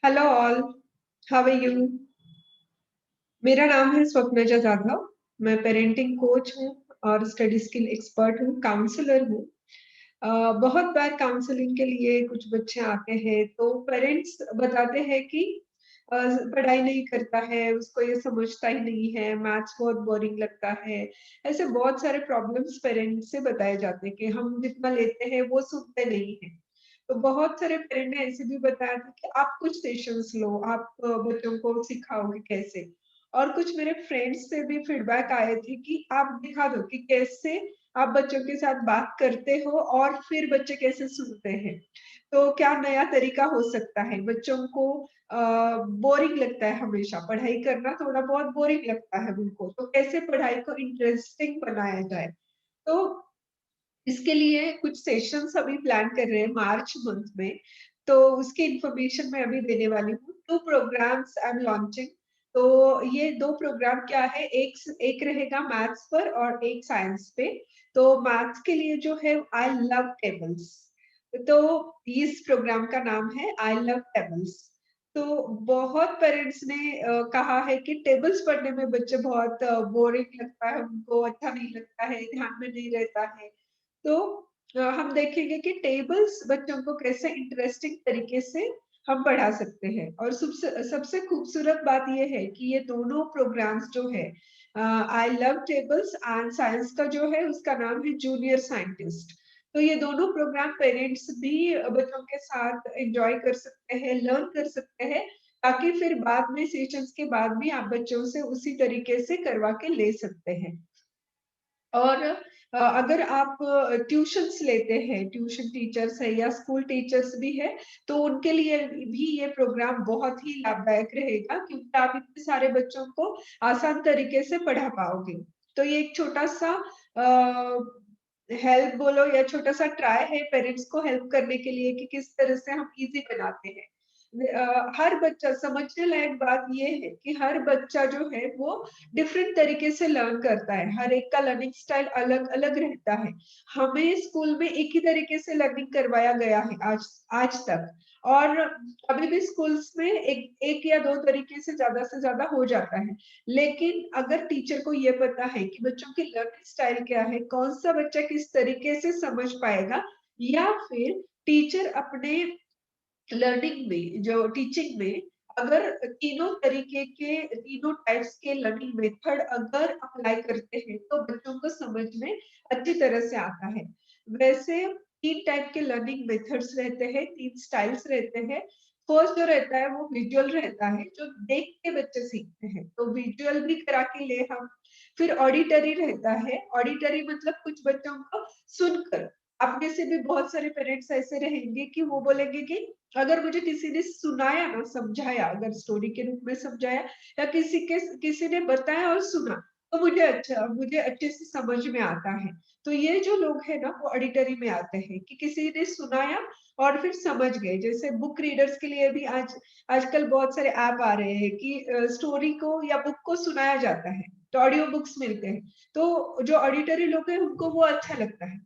Hello all, how are you? मेरा नाम है स्वप्नजा जाधव। मैं पेरेंटिंग कोच हूँ और स्टडी स्किल एक्सपर्ट हूँ, काउंसलर हूँ। बहुत बार काउंसलिंग के लिए कुछ बच्चे आते हैं तो पेरेंट्स बताते हैं कि पढ़ाई नहीं करता है, उसको ये समझता ही नहीं है, मैथ्स बहुत बोरिंग लगता है। ऐसे बहुत सारे प्रॉब्लम्स पेरेंट्स से बताए जाते हैं कि हम जितना लेते हैं वो सुनते नहीं है। तो बहुत सारे पेरेंट ने ऐसे भी बताया था कि आप कुछ सेशंस लो, आप बच्चों को सिखाओगे कैसे। और कुछ मेरे फ्रेंड्स से भी फीडबैक आए थे कि आप दिखा दो कि कैसे आप बच्चों के साथ बात करते हो और फिर बच्चे कैसे सुनते हैं। तो क्या नया तरीका हो सकता है? बच्चों को बोरिंग लगता है, हमेशा पढ़ाई करना थोड़ा बहुत बोरिंग लगता है उनको, तो कैसे पढ़ाई को इंटरेस्टिंग बनाया जाए। तो इसके लिए कुछ सेशंस अभी प्लान कर रहे हैं मार्च मंथ में। तो उसकी इंफॉर्मेशन मैं अभी देने वाली हूँ। 2 प्रोग्राम्स आई एम लॉन्चिंग। तो ये 2 प्रोग्राम क्या है, एक एक रहेगा मैथ्स पर और एक साइंस पे। तो मैथ्स के लिए जो है आई लव टेबल्स। तो इस प्रोग्राम का नाम है आई लव टेबल्स। तो बहुत पेरेंट्स ने कहा है कि टेबल्स पढ़ने में बच्चे बहुत बोरिंग लगता है, उनको अच्छा नहीं लगता है, ध्यान में नहीं रहता है। तो हम देखेंगे कि टेबल्स बच्चों को कैसे इंटरेस्टिंग तरीके से हम पढ़ा सकते हैं। और सबसे सबसे खूबसूरत बात ये है कि ये दोनों प्रोग्राम्स जो है, I love tables and science का जो है उसका नाम है जूनियर साइंटिस्ट। तो ये दोनों प्रोग्राम पेरेंट्स भी बच्चों के साथ एंजॉय कर सकते हैं, लर्न कर सकते हैं, ताकि फिर बाद में सेशंस के बाद भी आप बच्चों से उसी तरीके से करवा के ले सकते हैं। और अगर आप ट्यूशंस लेते हैं, ट्यूशन टीचर्स है या स्कूल टीचर्स भी है, तो उनके लिए भी ये प्रोग्राम बहुत ही लाभदायक रहेगा, क्योंकि आप इतने सारे बच्चों को आसान तरीके से पढ़ा पाओगे। तो ये एक छोटा सा हेल्प बोलो या छोटा सा ट्राई है पेरेंट्स को हेल्प करने के लिए कि किस तरह से हम इजी बनाते हैं। हर बच्चा, समझने लायक बात ये है कि हर बच्चा जो है वो डिफरेंट तरीके से लर्न करता है, हर एक का लर्निंग स्टाइल अलग अलग रहता है। हमें स्कूल में एक ही तरीके से लर्निंग करवाया गया है आज आज तक। और अभी भी स्कूल्स में एक एक या दो तरीके से ज्यादा हो जाता है। लेकिन अगर टीचर को ये पता है कि बच्चों की लर्निंग स्टाइल क्या है, कौन सा बच्चा किस तरीके से समझ पाएगा, या फिर टीचर अपने लर्निंग में, जो टीचिंग में, अगर तीनों तरीके के, तीनों टाइप्स के लर्निंग मेथड अगर अप्लाई करते हैं तो बच्चों को समझ में अच्छी तरह से आता है। वैसे 3 टाइप के लर्निंग मेथड्स रहते हैं, 3 स्टाइल्स रहते हैं। फर्स्ट जो रहता है वो विजुअल रहता है, जो देख के बच्चे सीखते हैं, तो विजुअल भी करा के ले हम। फिर ऑडिटरी रहता है, ऑडिटरी मतलब कुछ बच्चों को सुनकर। आप में से भी बहुत सारे पेरेंट्स ऐसे रहेंगे कि वो बोलेंगे कि अगर मुझे किसी ने सुनाया ना, समझाया, अगर स्टोरी के रूप में समझाया या किसी ने बताया और सुना, तो मुझे अच्छे से समझ में आता है। तो ये जो लोग हैं ना वो ऑडिटरी में आते हैं कि किसी ने सुनाया और फिर समझ गए। जैसे बुक रीडर्स के लिए भी आजकल बहुत सारे ऐप आ रहे हैं कि स्टोरी को या बुक को सुनाया जाता है, तो ऑडियो बुक्स मिलते हैं। तो जो ऑडिटरी लोग हैं उनको वो अच्छा लगता है।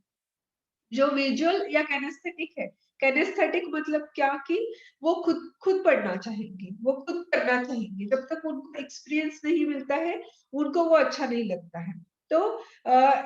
जो विजुअल या कैनेस्थेटिक है, कैनेस्थेटिक मतलब क्या कि वो खुद खुद पढ़ना चाहेंगे, वो खुद करना चाहेंगे, जब तक उनको एक्सपीरियंस नहीं मिलता है उनको वो अच्छा नहीं लगता है। तो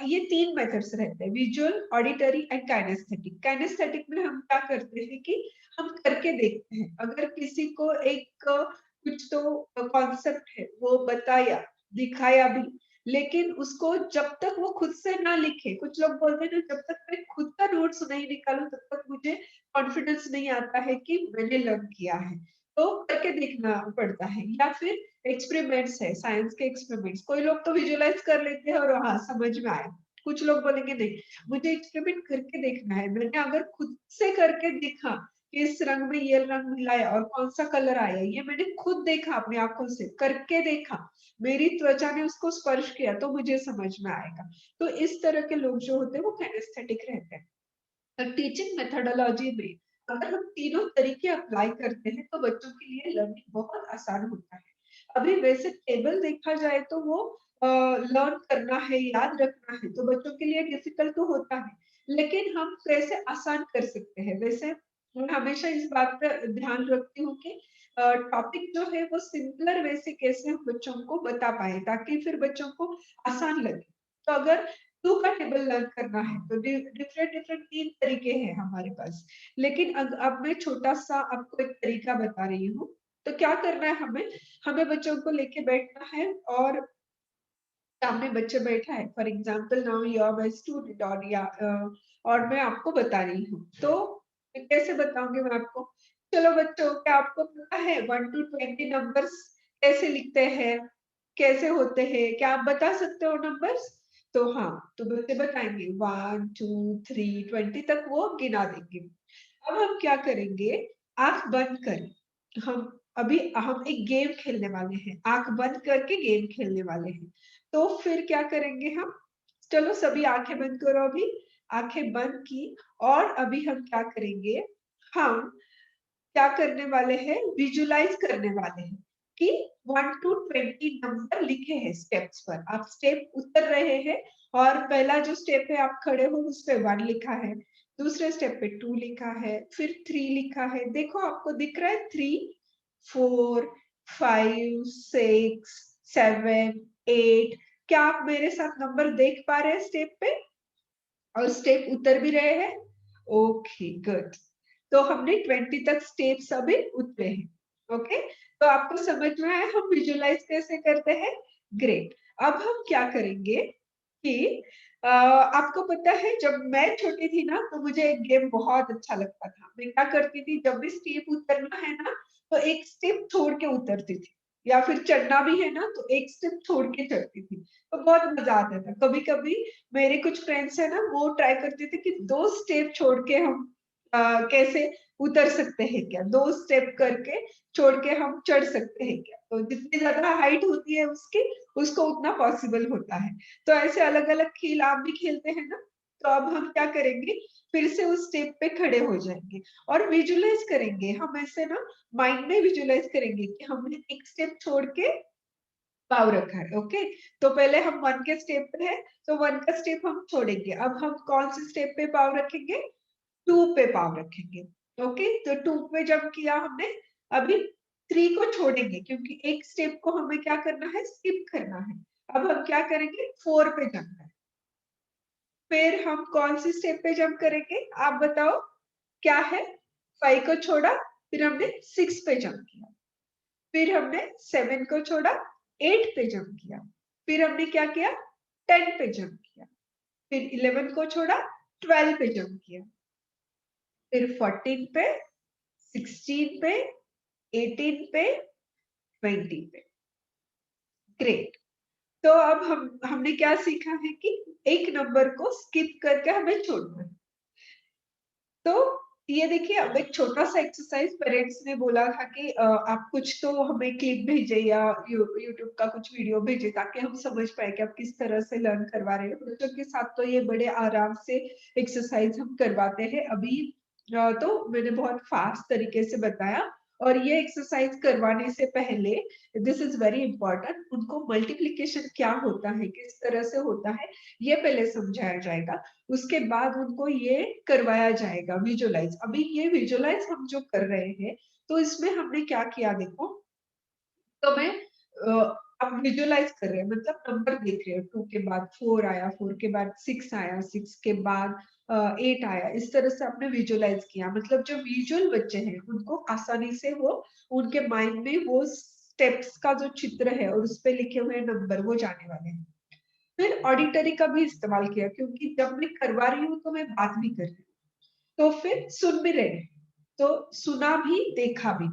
ये 3 मेथड्स रहते हैं, visual, auditory and kinesthetic. Kinesthetic में हम क्या करते हैं कि हम करके देखते हैं। अगर किसी को एक कुछ तो कॉन्सेप्ट है वो बताया, दिखाया भी, लेकिन उसको जब तक वो खुद से ना लिखे, कुछ लोग बोलते हैं ना, जब तक मैं खुद का नोट्स नहीं निकालूं तब तक मुझे कॉन्फिडेंस नहीं आता है कि मैंने लर्न किया है। तो करके देखना पड़ता है। या फिर एक्सपेरिमेंट्स है, साइंस के एक्सपेरिमेंट्स, कोई लोग तो विजुअलाइज कर लेते हैं और हाँ समझ में आया। कुछ लोग बोलेंगे नहीं, मुझे एक्सपेरिमेंट करके देखना है। मैंने अगर खुद से करके देखा कि इस रंग में ये रंग मिलाया और कौन सा कलर आया, ये मैंने खुद देखा, अपनी आंखों से करके देखा, मेरी त्वचा ने उसको स्पर्श किया, तो मुझे समझ में आएगा। तो इस तरह के लोग जो होते हैं वो कैनेस्थेटिक रहते हैं। टीचिंग मेथोडोलॉजी में अगर हम तीनों तरीके अप्लाई करते हैं तो बच्चों के लिए लर्निंग बहुत आसान होता है। अभी वैसे टेबल देखा जाए तो वो लर्न करना है, याद रखना है, तो बच्चों के लिए डिफिकल्ट तो होता है। लेकिन हम कैसे आसान कर सकते हैं? वैसे मैं हमेशा इस बात पर ध्यान रखती हूँ कि टॉपिक जो है वो सिंपलर वे से कैसे हम बच्चों को बता पाए ताकि फिर बच्चों को आसान लगे। तो अगर टू का टेबल लर्न करना है तो डिफरेंट डिफरेंट 3 तरीके हैं हमारे पास। लेकिन अब मैं छोटा-सा आपको एक तरीका बता रही हूँ। तो क्या करना है हमें? हमें बच्चों को लेके बैठना है और सामने बच्चे बैठा है for example now you are my student और और मैं आपको बता रही हूँ तो मैं कैसे बताऊंगी मैं आपको। चलो बच्चों, क्या आपको पता है 1 to 20 नंबर्स कैसे लिखते हैं, कैसे होते हैं? क्या आप बता सकते हो नंबर्स? तो हाँ, तो बच्चे बताएंगे 1 2 3 20 तक वो गिना देंगे। अब हम क्या करेंगे, आंख बंद करें। हम एक गेम खेलने वाले हैं, आंख बंद करके गेम खेलने वाले हैं। तो फिर क्या करेंगे हम? चलो सभी आंखें बंद करो अभी। आंखें बंद की और अभी हम क्या करेंगे? हम क्या करने वाले हैं? विजुलाइज करने वाले हैं कि 1 to 20 नंबर लिखे हैं स्टेप्स पर। आप स्टेप उतर रहे हैं और पहला जो स्टेप है आप खड़े हो उस पे 1 लिखा है, दूसरे स्टेप पे 2 लिखा है, फिर 3 लिखा है। देखो आपको दिख रहा है 3 4 5 6 7 8। क्या आप मेरे साथ नंबर देख पा रहे हैं स्टेप पे और स्टेप उतर भी रहे हैं? Okay good. तो हमने 20 तक स्टेप्स अभी उतरे हैं। ओके, तो आपको समझ में आया हम विजुलाइज कैसे करते हैं? ग्रेट। अब हम क्या करेंगे कि आपको पता है जब मैं छोटी थी ना तो मुझे एक गेम बहुत अच्छा लगता था। मैं क्या करती थी, जब भी स्टेप उतरना है ना तो एक स्टेप छोड़ के उतरती थी, या फिर चढ़ना भी है ना तो एक स्टेप छोड़ के चढ़ती थी। तो बहुत मजा आता था। कभी कभी मेरे कुछ फ्रेंड्स है ना वो ट्राई करते थे कि 2 स्टेप छोड़ के हम कैसे उतर सकते हैं क्या, 2 स्टेप करके छोड़ के हम चढ़ सकते हैं क्या। तो जितनी ज्यादा हाइट होती है उसकी, उसको उतना पॉसिबल होता है। तो ऐसे अलग अलग खेल आप भी खेलते हैं ना। तो अब हम क्या करेंगे, फिर से उस स्टेप पे खड़े हो जाएंगे और विजुलाइज करेंगे। हम ऐसे ना माइंड में विजुलाइज करेंगे कि हमने एक स्टेप छोड़ के पाव रखा है। ओके, तो पहले हम 1 के स्टेप पे है तो 1 का स्टेप हम छोड़ेंगे। अब हम कौन से स्टेप पे पाव रखेंगे? 2 पे पाव रखेंगे। ओके, तो 2 पे जंप किया हमने। अभी 3 को छोड़ेंगे क्योंकि एक स्टेप को हमें क्या करना है, स्किप करना है। अब हम क्या करेंगे, 4 पे जंप करें। फिर हम कौन सी स्टेप पे जंप करेंगे आप बताओ? क्या है? 5 को छोड़ा, फिर हमने 6 पे जंप किया, फिर हमने 7 को छोड़ा, 8 पे जंप किया, फिर हमने क्या किया, 10 पे जंप किया, फिर 11 को छोड़ा, 12 पे जंप किया, फिर 14 पे, 16 पे, 18 पे, 20 पे। ग्रेट। तो अब हमने क्या सीखा है कि एक नंबर को स्किप करके हमें छोड़ना है। तो ये देखिए, अब एक छोटा सा एक्सरसाइज पेरेंट्स ने बोला था कि आप कुछ तो हमें क्लिप भेजे या यूट्यूब का कुछ वीडियो भेजे ताकि हम समझ पाए कि आप किस तरह से लर्न करवा रहे हो बच्चों के साथ। तो ये बड़े आराम से एक्सरसाइज हम करवाते हैं अभी। तो मैंने बहुत फास्ट तरीके से बताया। और ये एक्सरसाइज करवाने से पहले, दिस इज वेरी इंपॉर्टेंट, उनको मल्टीप्लिकेशन क्या होता है, किस तरह से होता है, ये पहले समझाया जाएगा। उसके बाद उनको ये करवाया जाएगा विजुलाइज। अभी ये विजुलाइज हम जो कर रहे हैं तो इसमें हमने क्या किया देखो। तो मैं अब विजुलाइज कर रहे हैं मतलब नंबर देख रहे हो, 2 के बाद 4 आया, 4 के बाद 6 आया, 6 के बाद 8 आया। इस तरह से आपने विजुलाइज किया। मतलब जो विजुअल बच्चे हैं उनको आसानी से वो उनके माइंड में वो स्टेप्स का जो चित्र है और उस पे लिखे हुए नंबर वो जाने वाले हैं। फिर ऑडिटरी का भी इस्तेमाल किया क्योंकि जब मैं करवा रही हूँ तो मैं बात भी कर रही हूँ, तो फिर सुन भी रहे हैं, तो सुना भी देखा भी।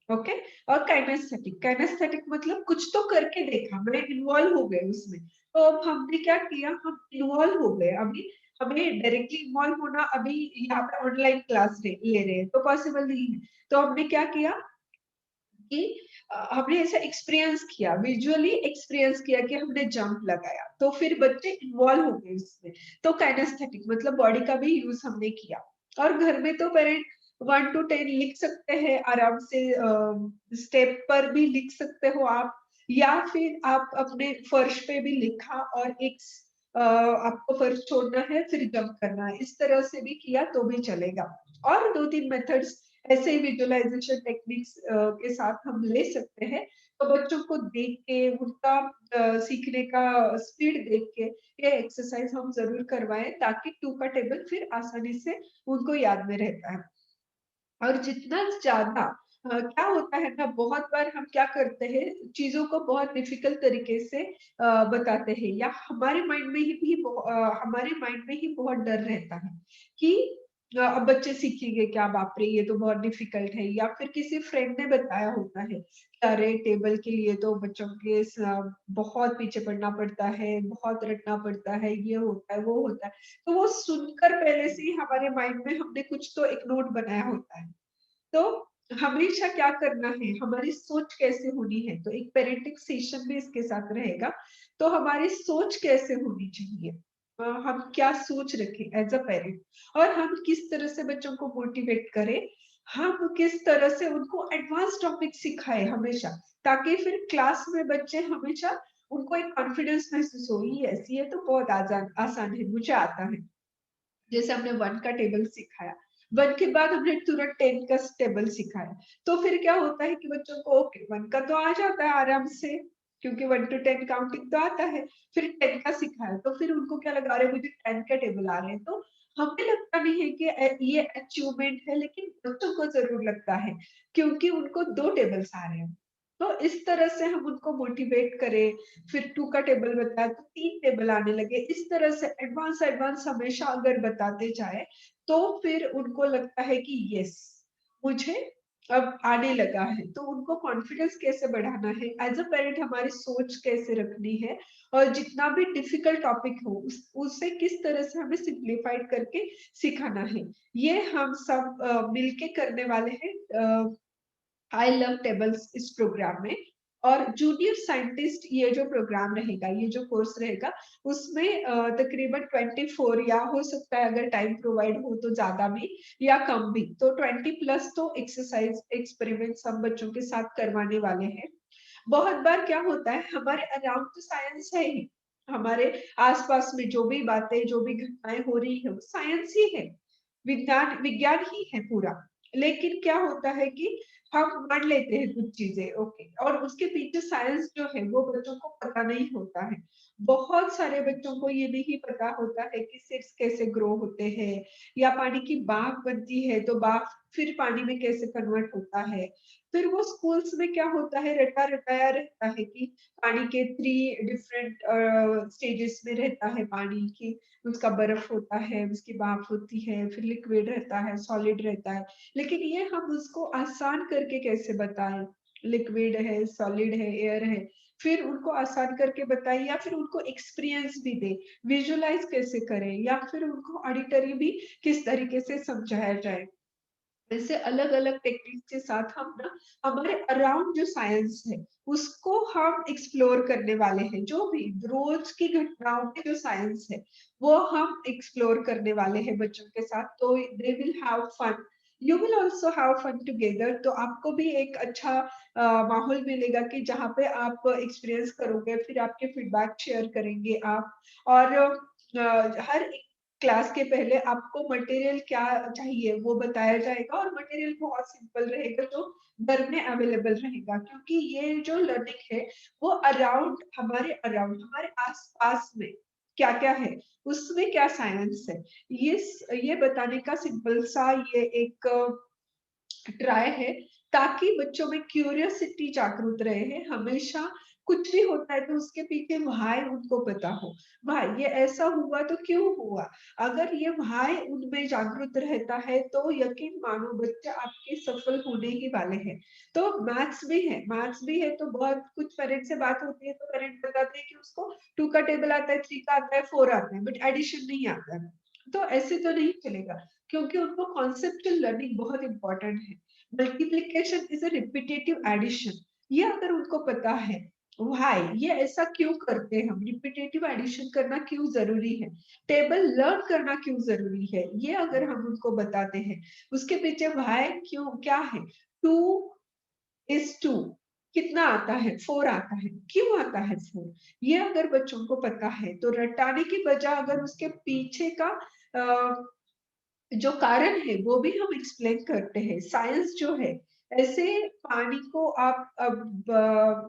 ओके। और काइनेस्थेटिक, काइनेस्थेटिक मतलब कुछ तो करके देखा, मैं इन्वॉल्व हो गए उसमें। तो अब हमने क्या किया, हम इन्वॉल्व हो गए। अभी हमें डायरेक्टली इन्वॉल्व होना अभी यहाँ पे ऑनलाइन क्लास ले रहे हैं तो पॉसिबल नहीं है। तो हमने क्या किया कि हमने ऐसा एक्सपीरियंस किया, विजुअली एक्सपीरियंस किया कि हमने जंप लगाया, तो फिर बच्चे इन्वॉल्व हो गए इसमें। तो काइनेस्थेटिक मतलब बॉडी का भी यूज हमने किया। और घर में तो पेरेंट 1 to 10 लिख सकते हैं आराम से, स्टेप पर भी लिख सकते हो आप, या फिर आप अपने फर्श पे भी लिखा और एक आपको फर्श छोड़ना है फिर जंप करना है, इस तरह से भी किया तो भी चलेगा। और 2-3 मेथड्स ऐसे ही विजुअलाइजेशन टेक्निक्स के साथ हम ले सकते हैं। तो बच्चों को देख के उनका सीखने का स्पीड देख के ये एक्सरसाइज हम ज़रूर करवाएँ ताकि 2 का टेबल फिर आसानी से उनको याद में रहता है। और जितना ज़्यादा क्या होता है ना, बहुत बार हम क्या करते हैं, चीज़ों को बहुत डिफ़िकल्ट तरीके से बताते हैं, या हमारे माइंड में ही बहुत डर रहता है कि अब बच्चे सीखेंगे क्या, बाप रे! ये तो बहुत डिफ़िकल्ट है, या फिर किसी फ्रेंड ने बताया होता है कि अरे! टेबल के लिए तो बच्चों के बहुत पीछे पड़ना पड़ता है, बहुत रटना पड़ता है, ये होता है, वो होता है। तो वो सुनकर पहले से ही हमारे माइंड में हमने कुछ तो एक नोट बनाया होता है। तो हमेशा क्या करना है, हमारी सोच कैसे होनी है, तो एक पेरेंटिंग सेशन भी इसके साथ रहेगा। तो हमारी सोच कैसे होनी चाहिए, हम क्या सोच रखें एज अ पेरेंट, और हम किस तरह से बच्चों को मोटिवेट करें, हम किस तरह से उनको एडवांस टॉपिक सिखाएं हमेशा, ताकि फिर क्लास में बच्चे हमेशा उनको एक कॉन्फिडेंस महसूस हो, यस ये तो बहुत आसान आसान है, मुझे आता है। जैसे हमने 1 का टेबल सिखाया, 1 के बाद हमने तुरंत 10 का टेबल सिखाया, तो फिर क्या होता है कि बच्चों को ओके 1 का तो आ जाता है आराम से, क्योंकि 1 टू 10 काउंटिंग तो आता है, फिर 10 का सिखाया, तो फिर उनको क्या लगा, अरे मुझे 10 का टेबल आ रहे हैं, तो हमें लगता नहीं है कि ये अचीवमेंट है, लेकिन बच्चों को ज़रूर लगता है, क्योंकि उनको 2 टेबल्स आ रहे हैं। तो इस तरह से हम उनको मोटिवेट करें, फिर 2 का टेबल बताया तो 3 टेबल आने लगे। इस तरह से एडवांस एडवांस हमेशा अगर बताते जाएँ, तो फिर उनको लगता है कि यस, मुझे अब आने लगा है। तो उनको कॉन्फिडेंस कैसे बढ़ाना है, एज़ अ पेरेंट हमारी सोच कैसे रखनी है, और जितना भी डिफिकल्ट टॉपिक हो उसे किस तरह से हमें सिम्प्लीफाइड करके सिखाना है। ये हम सब मिलके करने वाले हैं आई लव टेबल्स इस प्रोग्राम में। और जूनियर साइंटिस्ट ये जो प्रोग्राम रहेगा, ये जो कोर्स रहेगा, उसमें तकरीबन 24 या हो सकता है अगर टाइम प्रोवाइड हो तो ज़्यादा भी या कम भी, तो 20 प्लस तो एक्सरसाइज एक्सपेरिमेंट्स हम बच्चों के साथ करवाने वाले हैं। बहुत बार क्या होता है, हमारे अराउंड तो साइंस है ही, हमारे आस-पास में जो भी बातें, जो भी घटनाएँ हो रही है, वो साइंस ही है। विज्ञान विज्ञान ही है पूरा। लेकिन क्या होता है कि हम मान लेते हैं कुछ चीज़ें, ओके, और उसके पीछे साइंस जो है वो बच्चों को पता नहीं होता है। बहुत सारे बच्चों को ये नहीं पता होता है कि सीड्स कैसे ग्रो होते हैं, या पानी की भाप बनती है तो भाप फिर पानी में कैसे कन्वर्ट होता है। फिर वो स्कूल्स में क्या होता है, रटा-रटाया रहता है कि पानी के 3 डिफरेंट स्टेजेस में रहता है पानी की, उसका बर्फ होता है, उसकी भाप होती है, फिर लिक्विड रहता है, सॉलिड रहता है। लेकिन ये हम उसको आसान करके कैसे बताएँ? लिक्विड है, सॉलिड है, एयर है, फिर उनको आसान करके बताएँ, या फिर उनको एक्सपीरियंस भी दें, विजुअलाइज़ कैसे करें, या फिर उनको ऑडिटरी भी किस तरीके से समझाया जाए। ऐसे अलग-अलग टेक्निक के साथ हम ना हमारे अराउंड जो साइंस है, उसको हम एक्सप्लोर करने वाले हैं। जो भी रोज़ की घटनाओं के जो साइंस है, वो हम एक्सप्लोर करने वाले हैं बच्चों के साथ। तो they will have fun, you will also have fun together. तो आपको भी एक अच्छा माहौल मिलेगा कि जहाँ पे आप एक्सपीरियंस करोगे, फिर आपके फीडबैक शेयर करेंगे आप। और हर एक क्लास के पहले आपको मटेरियल क्या चाहिए वो बताया जाएगा, और मटेरियल बहुत सिंपल रहेगा जो घर में अवेलेबल रहेगा, क्योंकि ये जो लर्निंग है वो अराउंड हमारे आस-पास में क्या-क्या है, उसमें क्या साइंस है, ये बताने का सिंपल सा ये एक ट्राई है, ताकि बच्चों में क्यूरियोसिटी जागृत रहे। हमेशा कुछ भी होता है तो उसके पीछे व्हाय उनको पता हो। व्हाय ये ऐसा हुआ तो क्यों हुआ? अगर ये व्हाय उनमें जागृत रहता है तो यकीन मानो बच्चे आपके सफल होने ही वाले हैं। तो मैथ्स भी है तो बहुत कुछ पेरेंट्स से बात होती है तो पेरेंट्स बताते हैं कि उसको 2 का टेबल आता है, 3 का आता है, 4 आता है, बट एडिशन नहीं आता है। तो ऐसे तो नहीं चलेगा, क्योंकि उनको कॉन्सेप्चुअल लर्निंग बहुत इम्पोर्टेंट है। Multiplication is a repetitive addition, ये अगर उनको पता है, व्हाई ये ऐसा क्यों करते हैं हम, रिपिटेटिव एडिशन करना क्यों ज़रूरी है, टेबल लर्न करना क्यों ज़रूरी है, ये अगर हम उनको बताते हैं, उसके पीछे व्हाई क्यों क्या है, 2 इज़ 2 कितना आता है? 4 आता है, क्यों आता है 4? ये अगर बच्चों को पता है, तो रटाने की बजाय अगर उसके पीछे का अ जो कारण है वो भी हम एक्सप्लेन करते हैं। साइंस जो है, ऐसे पानी को आप अब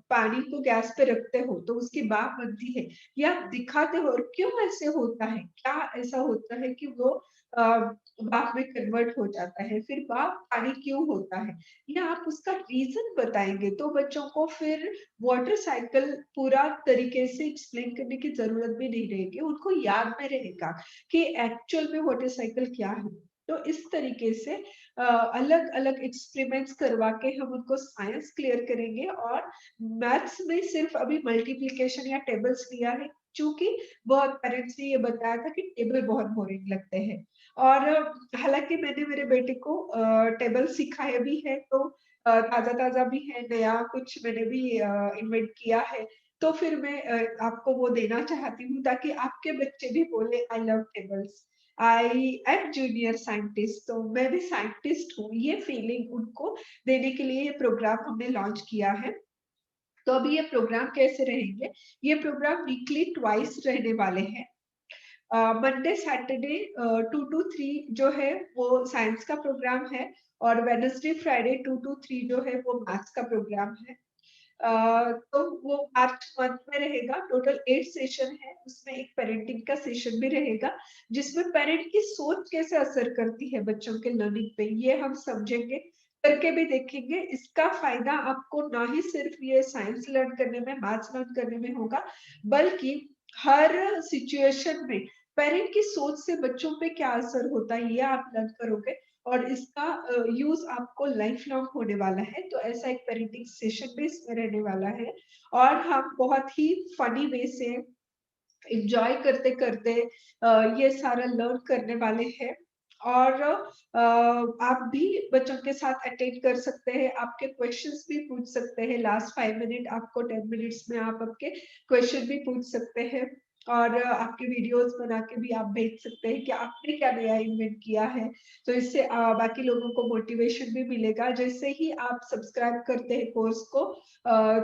पानी को गैस पे रखते हो तो उसकी भाप बनती है, या आप दिखाते हो और क्यों ऐसे होता है, क्या ऐसा होता है कि वो भाप में कन्वर्ट हो जाता है, फिर भाप पानी क्यों होता है, या आप उसका रीजन बताएंगे तो बच्चों को फिर वाटर साइकिल पूरा तरीके से एक्सप्लेन करने की जरूरत भी नहीं रहेगी, उनको याद में रहेगा कि एक्चुअल में वाटर साइकिल क्या है। तो इस तरीके से अलग अलग एक्सपेरिमेंट्स करवा के हम उनको साइंस क्लियर करेंगे। और मैथ्स में सिर्फ अभी मल्टीप्लिकेशन या टेबल्स लिया है, क्योंकि बहुत पेरेंट्स ने ये बताया था कि टेबल बहुत बोरिंग लगते हैं। और हालांकि मैंने मेरे बेटे को टेबल सिखाया भी है, तो ताजा ताजा भी है, नया कुछ मैंने भी इन्वेंट किया है। तो फिर मैं आपको वो देना चाहती हूँ ताकि आपके बच्चे भी बोले I love tables, I am junior scientist, तो मैं भी साइंटिस्ट हूँ, ये फीलिंग उनको देने के लिए ये प्रोग्राम हमने लॉन्च किया है। तो अभी ये प्रोग्राम कैसे रहेंगे, ये प्रोग्राम वीकली ट्वाइस रहने वाले हैं। मंडे सैटरडे 2 to 3 जो है वो साइंस का प्रोग्राम है, और वेडनेसडे फ्राइडे 2 to 3 जो है वो मैथ्स का प्रोग्राम है। तो वो मार्च मंथ में रहेगा। टोटल 8 सेशन है, उसमें एक पेरेंटिंग का सेशन भी रहेगा, जिसमें पेरेंट की सोच कैसे असर करती है बच्चों के लर्निंग पे, ये हम समझेंगे, करके भी देखेंगे। इसका फायदा आपको ना ही सिर्फ ये साइंस लर्न करने में, मैथ्स लर्न करने में होगा, बल्कि हर सिचुएशन में पेरेंट की सोच से बच्चों पे क्या असर होता है, ये आप लर्न करोगे। और इसका यूज आपको लाइफ लॉन्ग होने वाला है। तो ऐसा एक पेरेंटिंग सेशन भी इसमें रहने वाला है, और हम बहुत ही फनी वे से एंजॉय करते करते ये सारा लर्न करने वाले हैं। और आप भी बच्चों के साथ अटेंड कर सकते हैं, आपके क्वेश्चंस भी पूछ सकते हैं। लास्ट 5 मिनट आपको 10 मिनट्स में आप आपके क्वेश्चन भी पूछ सकते हैं, और आपके वीडियोस बना के भी आप भेज सकते हैं कि आपने क्या नया इन्वेंट किया है। तो इससे बाकी लोगों को मोटिवेशन भी मिलेगा। जैसे ही आप सब्सक्राइब करते हैं कोर्स को,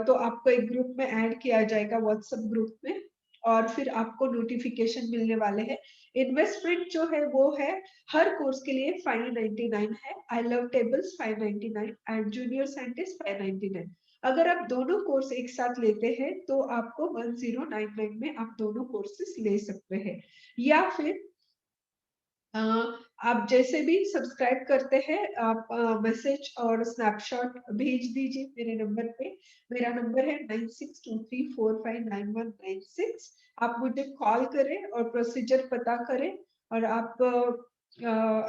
तो आपको एक ग्रुप में ऐड किया जाएगा, व्हाट्सएप ग्रुप में, और फिर आपको नोटिफिकेशन मिलने वाले हैं। इन्वेस्टमेंट जो है वो है हर कोर्स के लिए 599 है। I love tables 599 and junior scientist 599। अगर आप दोनों कोर्स एक साथ लेते हैं तो आपको 1099 में आप दोनों कोर्सेस ले सकते हैं। या फिर अ, आप जैसे भी सब्सक्राइब करते हैं, आप मैसेज और स्नैपशॉट भेज दीजिए मेरे नंबर पे। मेरा नंबर है 9623459196। आप मुझे कॉल करें और प्रोसीजर पता करें, और आप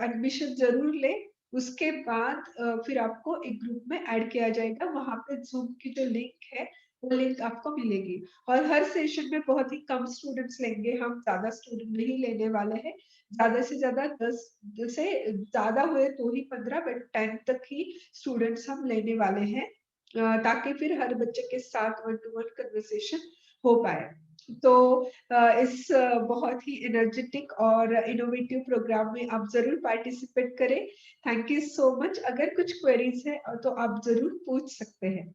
एडमिशन जरूर लें। उसके बाद फिर आपको एक ग्रुप में ऐड किया जाएगा, वहां पे जूम की जो लिंक है वो लिंक आपको मिलेगी। और हर सेशन में बहुत ही कम स्टूडेंट्स लेंगे, हम ज्यादा स्टूडेंट नहीं लेने वाले हैं। ज्यादा से ज्यादा 10 से ज्यादा हुए तो ही 15, बट 10 तक ही स्टूडेंट्स हम लेने वाले हैं, ताकि फिर हर बच्चे के साथ 1 to 1 कन्वर्सेशन हो पाए। तो इस बहुत ही एनर्जेटिक और इनोवेटिव प्रोग्राम में आप जरूर पार्टिसिपेट करें। Thank you so much. अगर कुछ क्वेरीज है तो आप जरूर पूछ सकते हैं।